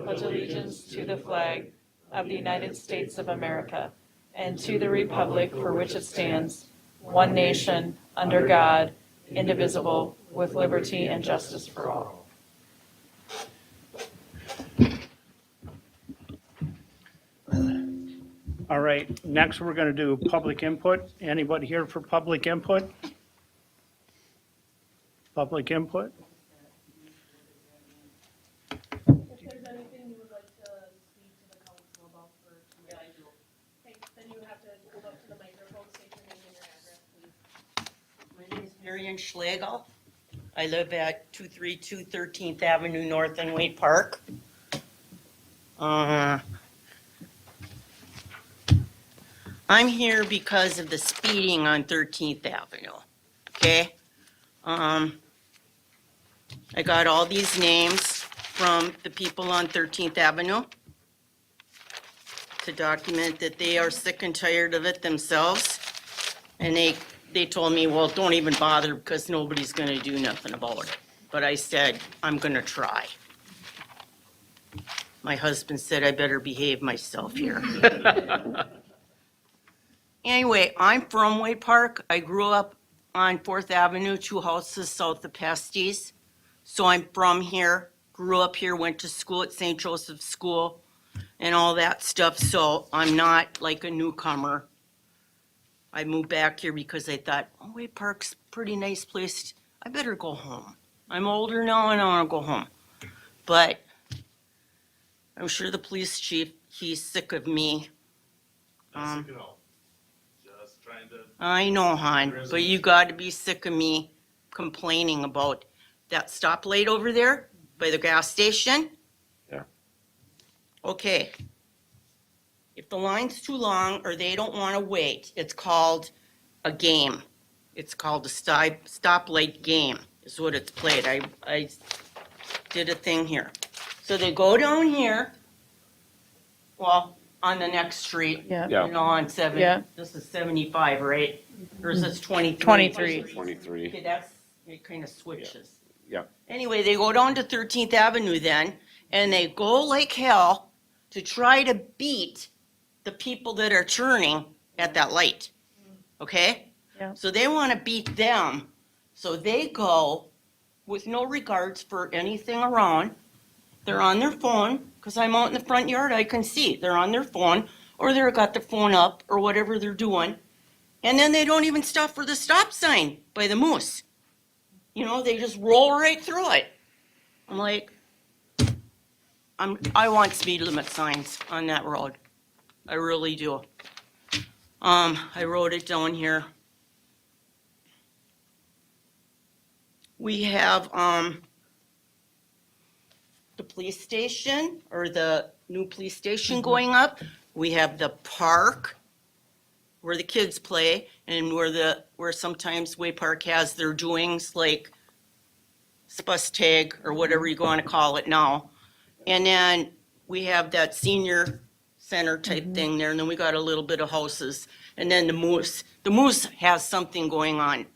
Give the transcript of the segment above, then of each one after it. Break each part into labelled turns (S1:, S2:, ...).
S1: pledge allegiance to the flag of the United States of America and to the republic for which it stands, one nation, under God, indivisible, with liberty and justice for all.
S2: All right, next we're going to do public input. Anybody here for public input? Public input?
S3: If there's anything you would like to speak to the council about for tonight. Okay, then you have to go up to the microphone, state your name and your address, please.
S4: My name is Marion Schlegel. I live at 232 13th Avenue North in Wade Park. I'm here because of the speeding on 13th Avenue, okay? I got all these names from the people on 13th Avenue to document that they are sick and tired of it themselves. And they told me, well, don't even bother because nobody's gonna do nothing about it. But I said, I'm gonna try. My husband said I better behave myself here. Anyway, I'm from Wade Park. I grew up on 4th Avenue, 2 houses south of Pesties. So I'm from here, grew up here, went to school at St. Joseph's School and all that stuff. So I'm not like a newcomer. I moved back here because I thought, oh, Wade Park's a pretty nice place. I better go home. I'm older now and I want to go home. But I'm sure the police chief, he's sick of me.
S5: Not sick at all. Just trying to.
S4: I know, hon, but you got to be sick of me complaining about that stoplight over there by the gas station.
S2: Yeah.
S4: Okay. If the line's too long or they don't want to wait, it's called a game. It's called a stoplight game is what it's played. I did a thing here. So they go down here, well, on the next street.
S1: Yeah.
S6: Yeah.
S4: You know, on 7,
S1: Yeah.
S4: this is 75, right? Or is this 23?
S1: 23.
S6: 23.
S4: Okay, that's, it kind of switches.
S6: Yeah.
S4: Anyway, they go down to 13th Avenue then, and they go like hell to try to beat the people that are turning at that light, okay?
S1: Yeah.
S4: So they want to beat them, so they go with no regards for anything around. They're on their phone, because I'm out in the front yard, I can see. They're on their phone, or they've got their phone up, or whatever they're doing. And then they don't even stop for the stop sign by the Moose. You know, they just roll right through it. I'm like, I want speed limit signs on that road. I really do. I wrote it down here. We have, the police station, or the new police station going up. We have the park where the kids play and where sometimes Way Park has their doings like bus tag or whatever you want to call it now. And then we have that senior center type thing there, and then we got a little bit of houses. And then the Moose. The Moose has something going on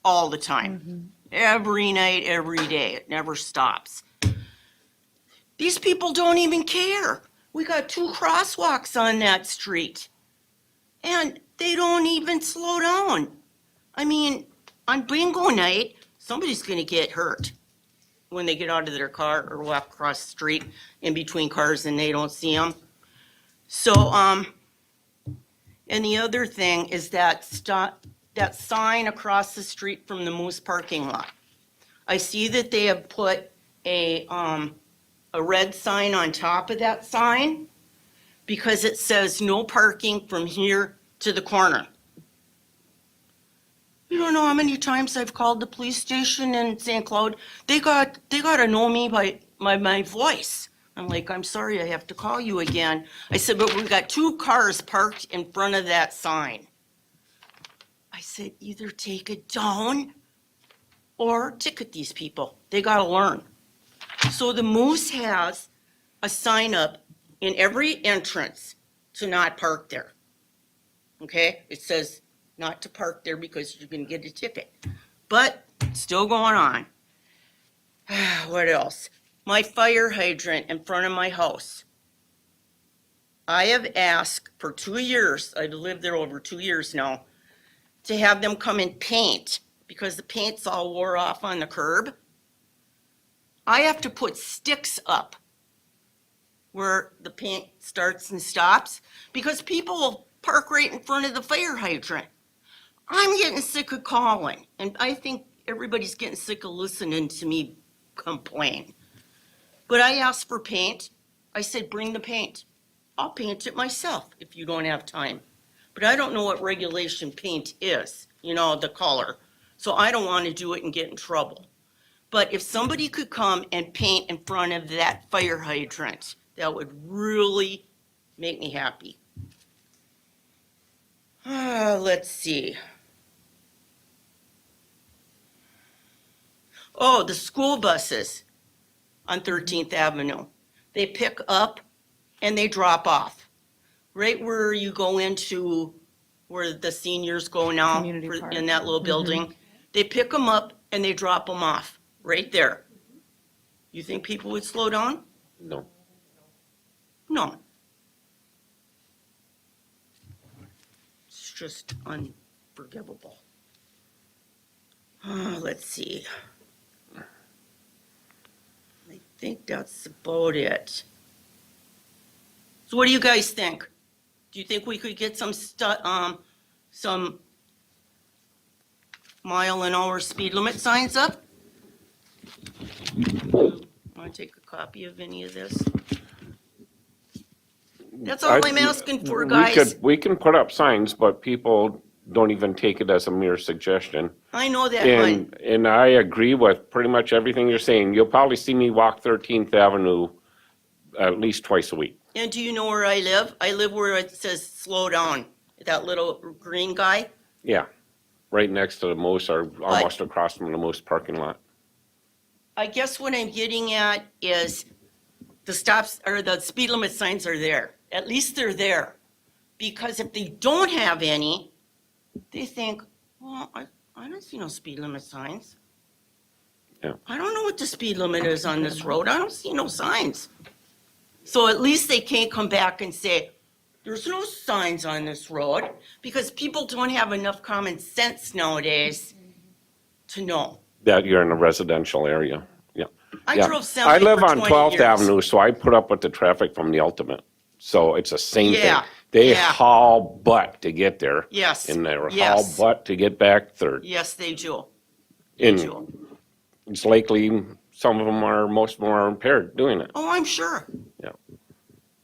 S4: all the time. Every night, every day. It never stops. These people don't even care. We got 2 crosswalks on that street. And they don't even slow down. I mean, on bingo night, somebody's gonna get hurt when they get out of their car or walk across the street in between cars and they don't see them. So, and the other thing is that sign across the street from the Moose parking lot. I see that they have put a red sign on top of that sign because it says no parking from here to the corner. You don't know how many times I've called the police station in St. Cloud. They gotta know me by my voice. I'm like, I'm sorry, I have to call you again. I said, but we got 2 cars parked in front of that sign. I said, either take it down or ticket these people. They gotta learn. So the Moose has a sign up in every entrance to not park there. Okay? It says not to park there because you're gonna get a ticket. But still going on. What else? my fire hydrant in front of my house. I have asked for 2 years, I've lived there over 2 years now, to have them come and paint because the paint's all wore off on the curb. I have to put sticks up where the paint starts and stops because people will park right in front of the fire hydrant. I'm getting sick of calling, and I think everybody's getting sick of listening to me complain. But I asked for paint. I said, bring the paint. I'll paint it myself if you don't have time. But I don't know what regulation paint is, you know, the color. So I don't want to do it and get in trouble. But if somebody could come and paint in front of that fire hydrant, that would really make me happy. Let's see. Oh, the school buses on 13th Avenue. They pick up and they drop off. Right where you go into where the seniors go now,
S1: Community park.
S4: in that little building. They pick them up and they drop them off, right there. You think people would slow down?
S6: No.
S4: No. It's just unforgivable. Let's see. I think that's about it. So what do you guys think? Do you think we could get some some mile-an-hour speed limit signs up? Want to take a copy of any of this? That's all I'm asking for, guys.
S6: We can put up signs, but people don't even take it as a mere suggestion.
S4: I know that, hon.
S6: And I agree with pretty much everything you're saying. You'll probably see me walk 13th Avenue at least twice a week.
S4: And do you know where I live? I live where it says slow down, that little green guy.
S6: Yeah, right next to the Moose or almost across from the Moose parking lot.
S4: I guess what I'm getting at is the stops or the speed limit signs are there. At least they're there. Because if they don't have any, they think, well, I don't see no speed limit signs.
S6: Yeah.
S4: I don't know what the speed limit is on this road. I don't see no signs. So at least they can't come back and say, there's no signs on this road, because people don't have enough common sense nowadays to know.
S6: That you're in a residential area, yeah.
S4: I
S6: Yeah.
S4: drove
S6: I
S4: Semi
S6: live
S4: for
S6: on
S4: 20
S6: 12th
S4: years.
S6: Avenue, so I put up with the traffic from the Ultimate. So it's the same thing.
S4: Yeah,
S6: They
S4: yeah.
S6: haul butt to get there.
S4: Yes,
S6: And they haul
S4: yes.
S6: butt to get back third.
S4: Yes, they do. They
S6: And
S4: do.
S6: it's likely some of them are, most of them are impaired doing it.
S4: Oh, I'm sure.
S6: Yeah.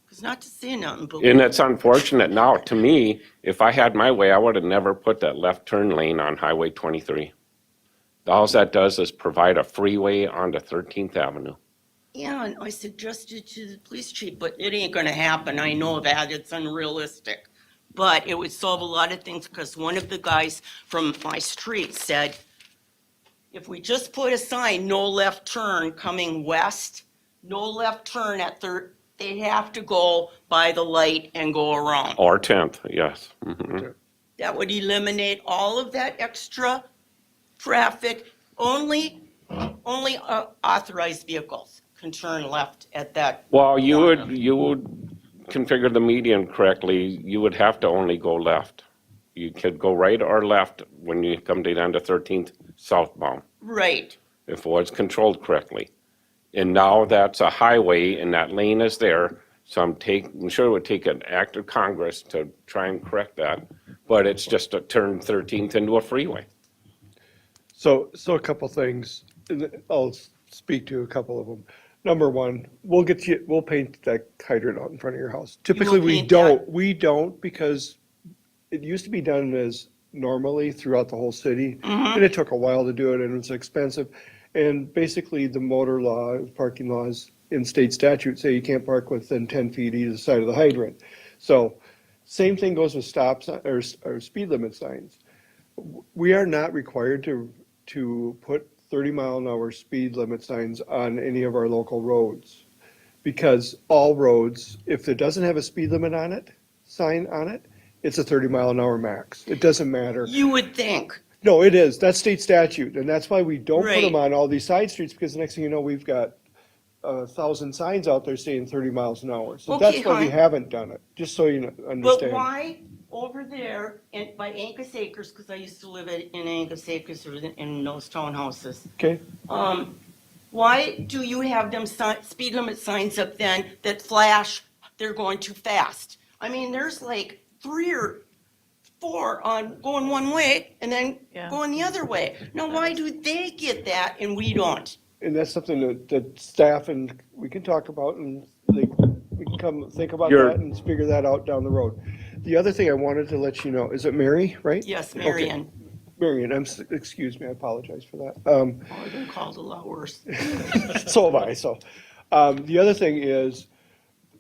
S4: Because not to say nothing, but
S6: And it's unfortunate now, to me, if I had my way, I would have never put that left turn lane on Highway 23. All that does is provide a freeway onto 13th Avenue.
S4: yeah, and I suggested to the police chief, but it ain't gonna happen. I know that, it's unrealistic. But it would solve a lot of things, because one of the guys from my street said, if we just put a sign, no left turn coming west, no left turn at they have to go by the light and go around.
S6: Or 10th, yes. Mhm.
S4: That would eliminate all of that extra traffic. Only authorized vehicles can turn left at that.
S6: Well, you would configure the median correctly, you would have to only go left. You could go right or left when you come down to 13th southbound,
S4: Right.
S6: if it was controlled correctly. And now that's a highway and that lane is there, so I'm sure it would take an act of Congress to try and correct that, but it's just to turn 13th into a freeway.
S7: So a couple things, and I'll speak to a couple of them. Number one, we'll paint that hydrant out in front of your house. Typically,
S4: paint that?
S7: we don't, because it used to be done as normally throughout the whole city. And it took a while to do it, and it was expensive. And basically, the motor law, parking laws in state statute say you can't park within 10 feet either side of the hydrant. So same thing goes with or speed limit signs. We are not required to put 30-mile-an-hour speed limit signs on any of our local roads. Because all roads, if it doesn't have a speed limit on it, sign on it, it's a 30-mile-an-hour max. It doesn't matter.
S4: You would think.
S7: No, it is. That's state statute. And that's why we don't put
S4: Right.
S7: them on all these side streets, because the next thing you know, we've got 1,000 signs out there saying 30 miles an hour. So
S4: Okay,
S7: that's why we
S4: hon.
S7: haven't done it, just so you
S4: But
S7: understand.
S4: why over there by Angus Acres, because I used to live in Angus Acres or in those townhouses.
S7: Okay,
S4: Why do you have them speed limit signs up then that flash, they're going too fast? I mean, there's like 3 or 4 on going one way and then
S1: Yeah.
S4: going the other way. Now, why do they get that and we don't?
S7: and that's something that staff and we can talk about, and we can come think about
S6: You're-
S7: that and figure that out down the road. The other thing I wanted to let you know, is it Mary, right?
S4: Yes,
S7: Okay.
S4: Marion.
S7: Marion, excuse me, I apologize for that.
S4: Oh, I've been called a lot worse.
S7: So have I, so. The other thing is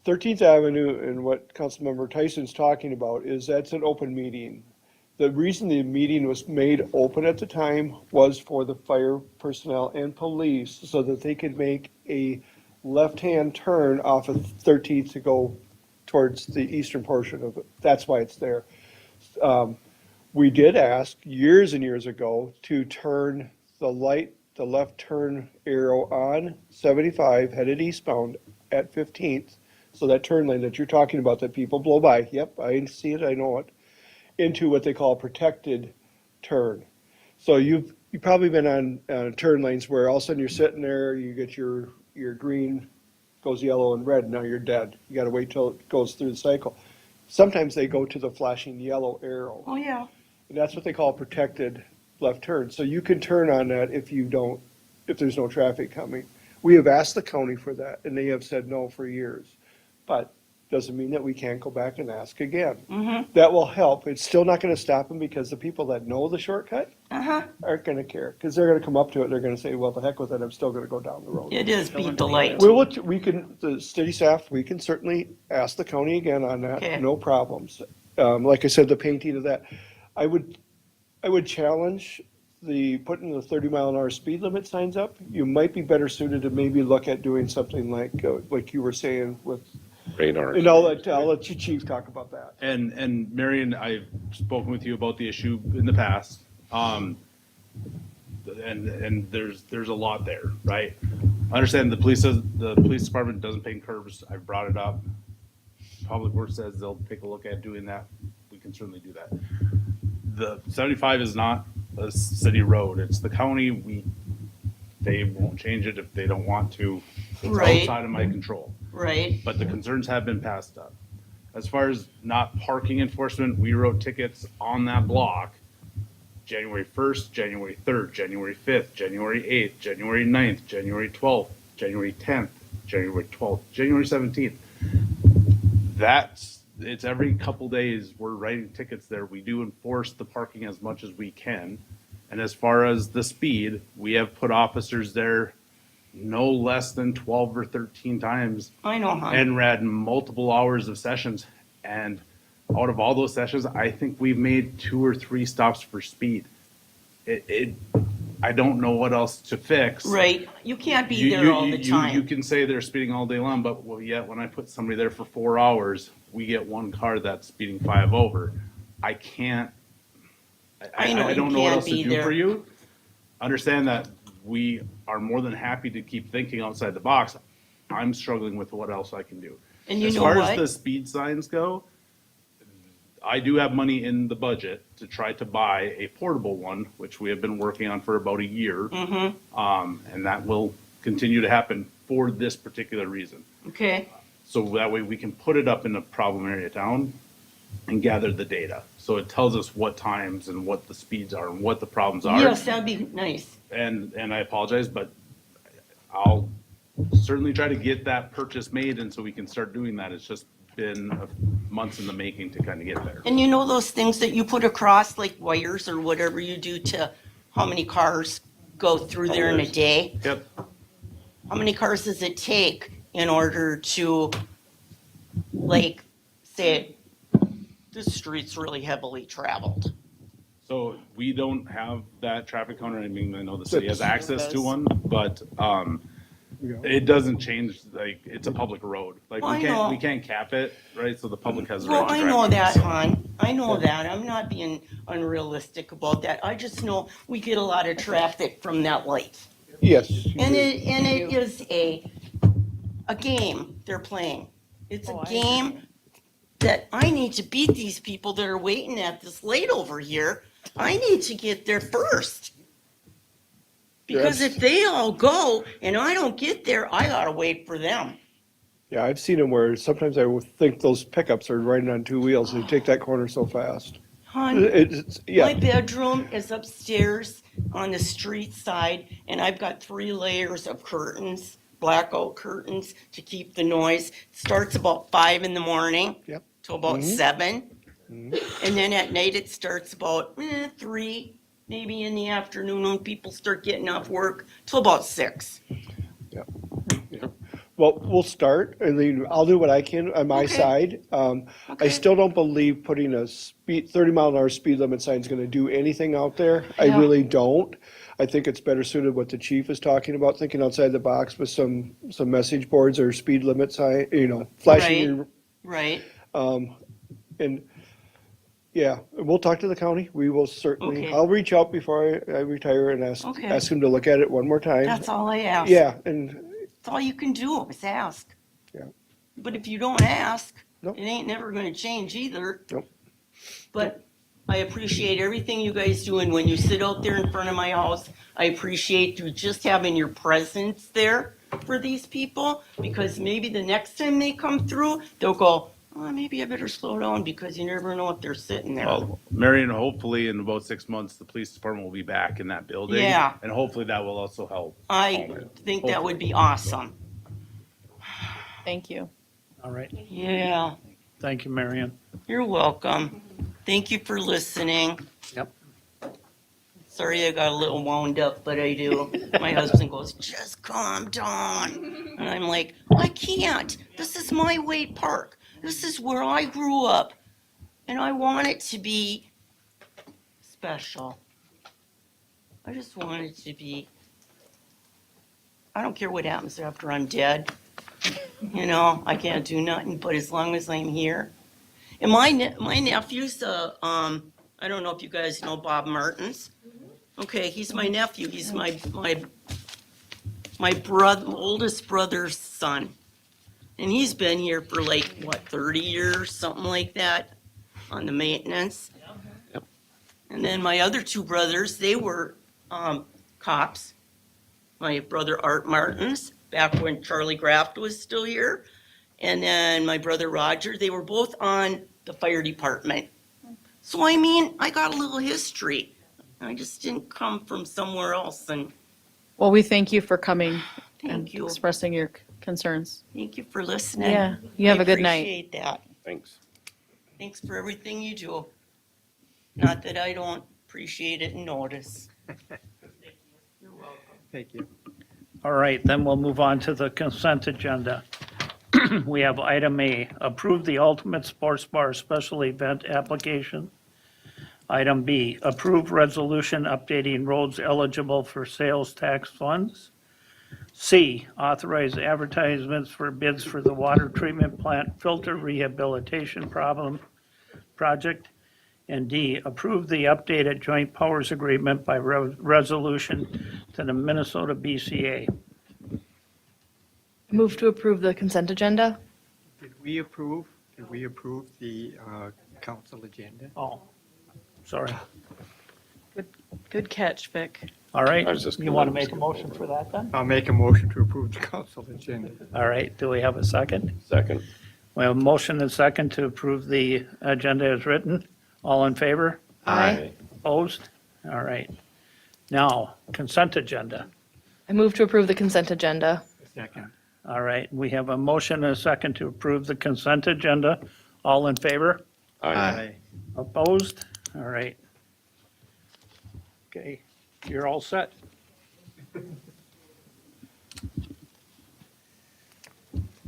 S7: 13th Avenue and what Councilmember Tyson's talking about is that's an open meeting. The reason the meeting was made open at the time was for the fire personnel and police so that they could make a left-hand turn off of 13th to go towards the eastern portion of it. That's why it's there. We did ask years and years ago to turn the left turn arrow on 75 headed eastbound at 15th. So that turn lane that you're talking about that people blow by, yep, I see it, I know it, into what they call a protected turn. So you've probably been on turn lanes where all of a sudden you're sitting there, you get your green, goes yellow and red, now you're dead. You gotta wait till it goes through the cycle. Sometimes they go to the flashing yellow arrow.
S4: Oh, yeah.
S7: And that's what they call protected left turn. So you can turn on that if there's no traffic coming. We have asked the county for that, and they have said no for years. But doesn't mean that we can't go back and ask again.
S4: Mm-hmm.
S7: That will help. It's still not gonna stop them because the people that know the shortcut
S4: Uh-huh.
S7: aren't gonna care. Because they're gonna come up to it, they're gonna say, well, the heck with it, I'm still gonna go down the road.
S4: It is beat the light.
S7: The city staff, we can certainly ask the county again on
S4: Okay.
S7: that, no problems. Like I said, the painting of that, I would challenge putting the 30-mile-an-hour speed limit signs up. You might be better suited to maybe look at doing something like you were saying with,
S6: Radar.
S7: and I'll let you chief talk about that.
S8: And Marion, I've spoken with you about the issue in the past. And there's a lot there, right? I understand the police department doesn't paint curbs. I've brought it up. Public Works says they'll take a look at doing that. We can certainly do that. The 75 is not a city road. It's the county. They won't change it if they don't want to. It's
S4: Right.
S8: outside of my control.
S4: Right.
S8: But the concerns have been passed up. As far as not parking enforcement, we wrote tickets on that block January 1st, January 3rd, January 5th, January 8th, January 9th, January 12th, January 10th, January 12th, January 17th. It's every couple days we're writing tickets there. We do enforce the parking as much as we can. And as far as the speed, we have put officers there no less than 12 or 13 times
S4: I know, hon.
S8: and read multiple hours of sessions. And out of all those sessions, I think we've made 2 or 3 stops for speed. I don't know what else to fix.
S4: Right. You can't be
S8: You-
S4: there
S8: you-
S4: all the
S8: you-
S4: time.
S8: You can say they're speeding all day long, but yet when I put somebody there for 4 hours, we get one car that's speeding 5 over. I can't.
S4: I know
S8: I
S4: you
S8: don't know what
S4: can't
S8: else to
S4: be
S8: do
S4: there.
S8: for you. Understand that we are more than happy to keep thinking outside the box. I'm struggling with what else I can do.
S4: And you
S8: As
S4: know
S8: far
S4: what?
S8: as the speed signs go, I do have money in the budget to try to buy a portable one, which we have been working on for about a year.
S4: Mm-hmm.
S8: And that will continue to happen for this particular reason.
S4: Okay.
S8: So that way we can put it up in a problem area town and gather the data. So it tells us what times and what the speeds are and what the problems are.
S4: Yes, that'd be nice.
S8: And I apologize, but I'll certainly try to get that purchase made and so we can start doing that. It's just been months in the making to kind of get there.
S4: And you know those things that you put across, like wires or whatever you do to how many cars go through there in a day?
S8: Yep.
S4: How many cars does it take in order to, like, say, this street's really heavily traveled?
S8: So we don't have that traffic counter. I mean, I know the city has
S7: But-
S8: access to one, but
S7: Yeah.
S8: it doesn't change, like, it's a public road. Like,
S4: Well, I know.
S8: we can't cap it, right? So the public has the
S4: Well,
S8: right to
S4: I
S8: drive
S4: know
S8: on
S4: that,
S8: it.
S4: hon. I know that. I'm not being unrealistic about that. I just know we get a lot of traffic from that light.
S7: Yes. you
S4: And
S7: do.
S4: it is a a game they're playing. It's
S1: Oh,
S4: a
S1: I
S4: game that I need to beat these people that are waiting at this light over here. I need to get there first. Because
S7: Yes.
S4: if they all go and I don't get there, I gotta wait for them.
S7: Yeah, I've seen them where sometimes I would think those pickups are riding on two wheels. They take that corner so fast.
S4: Hon,
S7: It's,
S4: my
S7: yeah,
S4: bedroom is upstairs on the street side, and I've got 3 layers of curtains, blackout curtains to keep the noise. Starts about 5 in the morning.
S7: Yep.
S4: Till about
S7: Mhm.
S4: 7. And then at night it starts about 3, maybe in the afternoon when people start getting off work, till about 6.
S7: well, we'll start and then I'll do what I can on my
S4: Okay.
S7: side. I
S4: Okay.
S7: still don't believe putting a 30-mile-an-hour speed limit sign is gonna do anything out there. I
S4: Yeah.
S7: really don't. I think it's better suited what the chief is talking about, thinking outside the box with some message boards or speed limit sign, flashing your
S4: Right?
S7: And, yeah, we'll talk to the county. We will certainly,
S4: Okay.
S7: I'll reach out before I retire and ask
S4: Okay.
S7: them to look at it one more time.
S4: That's all I ask.
S7: Yeah, and,
S4: That's all you can do is ask.
S7: Yeah.
S4: But if you don't ask,
S7: Nope.
S4: it ain't never gonna change either.
S7: Nope.
S4: But I appreciate everything you guys do, and when you sit out there in front of my house, I appreciate you just having your presence there for these people, because maybe the next time they come through, they'll go, oh, maybe I better slow down, because you never know if they're sitting there.
S8: Well, Marion, hopefully in about 6 months, the police department will be back in that building.
S4: Yeah.
S8: And hopefully that will also help.
S4: I think that would be awesome.
S1: Thank you.
S2: All right.
S4: Yeah,
S2: Thank you, Marion.
S4: you're welcome. Thank you for listening.
S2: Yep.
S4: Sorry I got a little wound up, but I do. My husband goes, just calm down. And I'm like, I can't. This is my Wade Park. This is where I grew up. And I want it to be special. I just want it to be, I don't care what happens after I'm dead. I can't do nothing, but as long as I'm here. And my nephew's, I don't know if you guys know Bob Martins. Okay, he's my nephew. He's my oldest brother's son. And he's been here for 30 years, something like that, on the maintenance.
S6: Yep.
S4: And then my other 2 brothers, they were cops. My brother Art Martins, back when Charlie Graft was still here. And then my brother Roger, they were both on the fire department. So I got a little history. I just didn't come from somewhere else, and
S1: Well, we thank you for coming and
S4: thank you.
S1: expressing your concerns.
S4: Thank you for listening.
S1: Yeah, you have a good
S4: I
S1: night.
S4: appreciate that.
S6: Thanks.
S4: Thanks for everything you do. Not that I don't appreciate it and notice. You're welcome.
S9: Thank you.
S2: All right, then we'll move on to the consent agenda. We have item A, approve the Ultimate Sports Bar special event application. Item B, approve resolution updating roads eligible for sales tax funds. C, authorize advertisements for bids for the water treatment plant filter rehabilitation project. And D, approve the updated joint powers agreement by resolution to the Minnesota BCA.
S10: Move to approve the consent agenda?
S9: Did we approve the council agenda?
S2: Oh, sorry.
S1: Good catch, Vic.
S2: All right,
S6: I was just
S2: you
S6: gonna
S2: want to
S6: let him
S2: make a
S6: skip
S2: motion for that then?
S9: I'll make a motion to approve the council agenda.
S2: All right, do we have a second?
S6: Second.
S2: We have a motion and second to approve the agenda as written. All in favor?
S1: Aye.
S2: Opposed? All right. Now, consent agenda.
S10: I move to approve the consent agenda.
S9: Second.
S2: All right, we have a motion and a second to approve the consent agenda. All in favor?
S6: Aye.
S2: Opposed? All right. Okay, you're all set.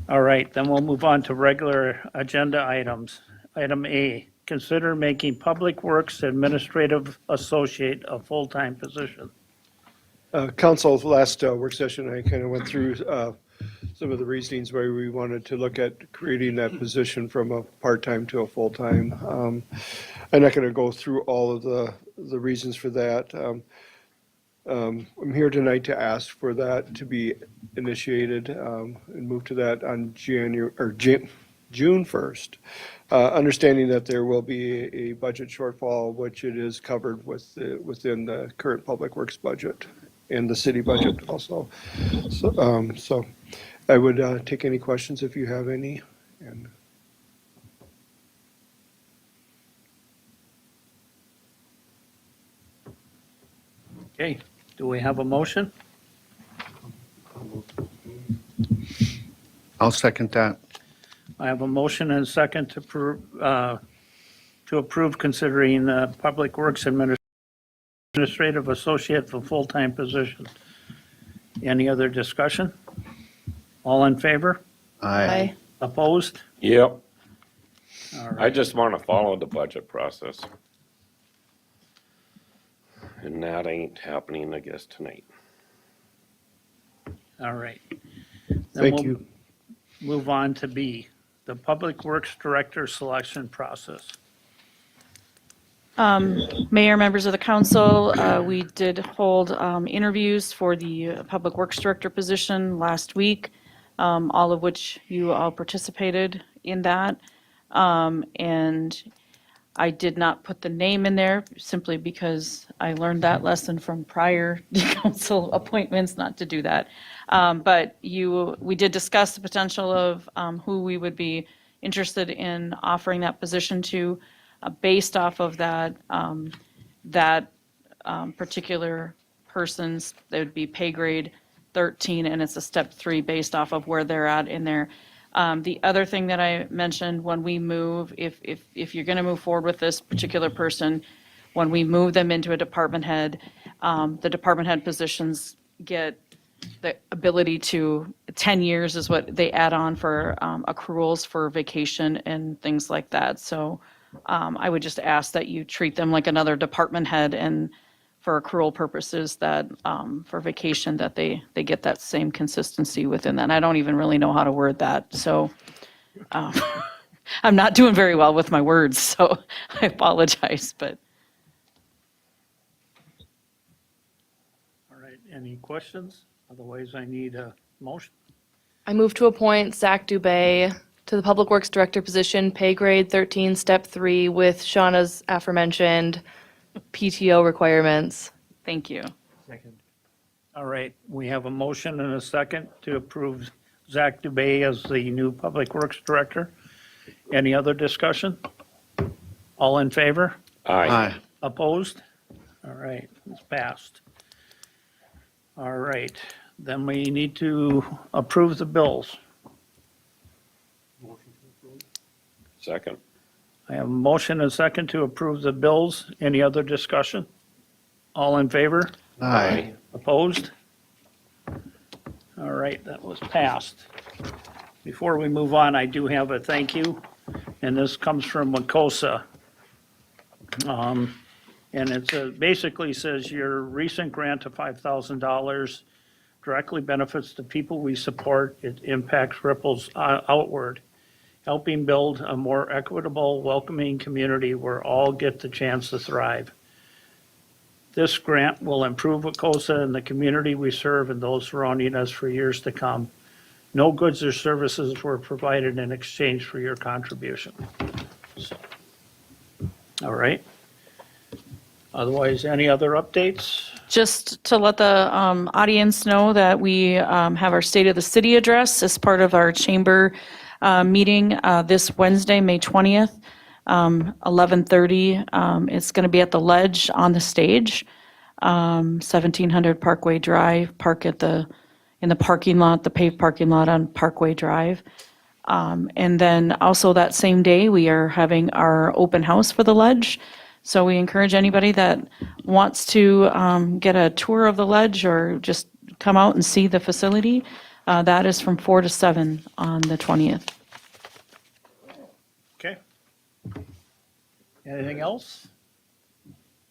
S2: All right, then we'll move on to regular agenda items. Item A, consider making Public Works Administrative Associate a full-time position.
S7: Council's last work session, I kind of went through some of the reasonings why we wanted to look at creating that position from a part-time to a full-time. I'm not going to go through all of the reasons for that. I'm here tonight to ask for that to be initiated and move to that on June 1st. Understanding that there will be a budget shortfall, which it is covered within the current Public Works budget and the city budget also. So I would take any questions if you have any. And
S2: Okay, do we have a motion?
S9: I'll second that.
S2: I have a motion and a second to approve considering the Public Works Administrative Associate for full-time position. Any other discussion? All in favor?
S10: Aye.
S2: Opposed?
S6: Yep,
S2: All
S6: I
S2: right.
S6: just want to follow the budget process. And that ain't happening, I guess, tonight.
S2: All right. Then
S7: Thank
S2: we'll
S7: you.
S2: Move on to B, the Public Works Director selection process.
S1: Mayor, members of the council, we did hold interviews for the Public Works Director position last week, all of which you all participated in that. And I did not put the name in there simply because I learned that lesson from prior council appointments, not to do that. But we did discuss the potential of who we would be interested in offering that position to, based off of that particular person's, they would be pay grade 13, and it's a step 3 based off of where they're at in their. The other thing that I mentioned, when we move, if you're going to move forward with this particular person, when we move them into a department head, the department head positions get the ability to, 10 years is what they add on for accruals for vacation and things like that. So I would just ask that you treat them like another department head, and for accrual purposes, that for vacation, that they get that same consistency within that. And I don't even really know how to word that, so I'm not doing very well with my words, so I apologize, but.
S2: All right, any questions? Otherwise, I need a motion.
S10: I move to appoint Zach Dubay to the Public Works Director position, pay grade 13, step 3, with Shauna's aforementioned PTO requirements.
S1: Thank you.
S2: All right, we have a motion and a second to approve Zach Dubay as the new Public Works Director. Any other discussion? All in favor?
S6: Aye.
S2: Opposed? All right, it's passed. All right, then we need to approve the bills.
S6: Second.
S2: I have a motion and a second to approve the bills. Any other discussion? All in favor?
S6: Aye.
S2: Opposed? All right, that was passed. Before we move on, I do have a thank you, and this comes from Wacosa. And it basically says your recent grant of $5,000 directly benefits the people we support. It impacts ripples outward, helping build a more equitable, welcoming community where all get the chance to thrive. This grant will improve Wacosa and the community we serve and those surrounding us for years to come. No goods or services were provided in exchange for your contribution. So, all right. Otherwise, any other updates?
S1: Just to let the audience know that we have our State of the City address as part of our chamber meeting this Wednesday, May 20th, 11:30. It's going to be at the Ledge on the stage, 1700 Parkway Drive. Park in the parking lot, the paved parking lot on Parkway Drive. And then also that same day, we are having our open house for the Ledge. So we encourage anybody that wants to get a tour of the Ledge or just come out and see the facility. That is from 4 to 7 on the 20th.
S2: Okay. Anything else?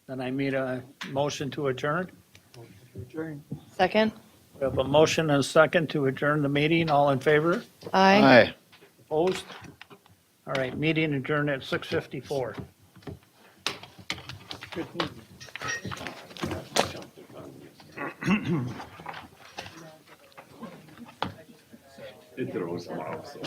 S2: Then I need a motion to adjourn.
S10: Second?
S2: We have a motion and a second to adjourn the meeting. All in favor?
S10: Aye.
S2: Opposed? All right, meeting adjourned at 6:54.
S5: It throws them out, so.